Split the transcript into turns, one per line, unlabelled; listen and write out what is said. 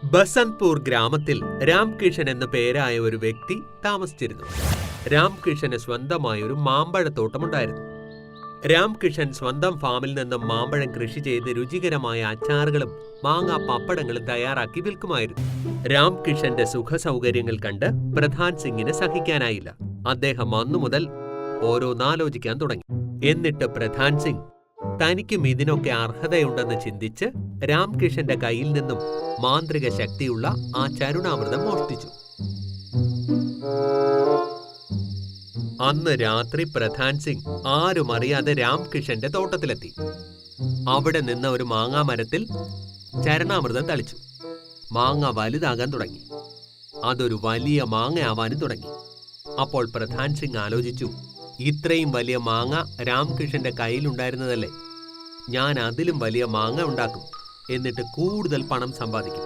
ബസന്ത്പൂർ ഗ്രാമത്തിൽ രാംകിഷൻ എന്ന പേരായ ഒരു വ്യക്തി താമസിച്ചിരുന്നു. രാംകിഷന് സ്വന്തമായൊരു മാമ്പഴത്തോട്ടമുണ്ടായിരുന്നു. രാംകിഷൻ സ്വന്തം ഫാമിൽ നിന്നും മാമ്പഴം കൃഷി ചെയ്ത് രുചികരമായ അച്ചാറുകളും മാങ്ങാ പപ്പടങ്ങളും തയ്യാറാക്കി വിൽക്കുമായിരുന്നു. രാംകിഷന്റെ സുഖസൗകര്യങ്ങൾ കണ്ട് പ്രധാൻ സിംഗിന് സഹിക്കാനായില്ല. അദ്ദേഹം അന്നു മുതൽ ഓരോന്നാലോചിക്കാൻ തുടങ്ങി. എന്നിട്ട് പ്രധാൻ സിംഗ് തനിക്കും ഇതിനൊക്കെ അർഹതയുണ്ടെന്ന് ചിന്തിച്ച് രാംകിഷന്റെ കയ്യിൽ നിന്നും മാന്ത്രിക ശക്തിയുള്ള ആ ചരുണാമൃതം മോഷ്ടിച്ചു. അന്ന് രാത്രി പ്രധാൻ സിംഗ് ആരും അറിയാതെ രാംകിഷന്റെ തോട്ടത്തിലെത്തി. അവിടെ നിന്ന് ഒരു മാങ്ങാ മരത്തിൽ ചരണാമൃതം തളിച്ചു. മാങ്ങ വലുതാകാൻ തുടങ്ങി. അതൊരു വലിയ മാങ്ങയാവാനും തുടങ്ങി. അപ്പോൾ പ്രധാൻ സിംഗ് ആലോചിച്ചു, ഇത്രയും വലിയ മാങ്ങ രാംകിഷന്റെ കയ്യിലുണ്ടായിരുന്നതല്ലേ, ഞാൻ അതിലും വലിയ മാങ്ങ ഉണ്ടാക്കും, എന്നിട്ട് കൂടുതൽ പണം സമ്പാദിക്കും.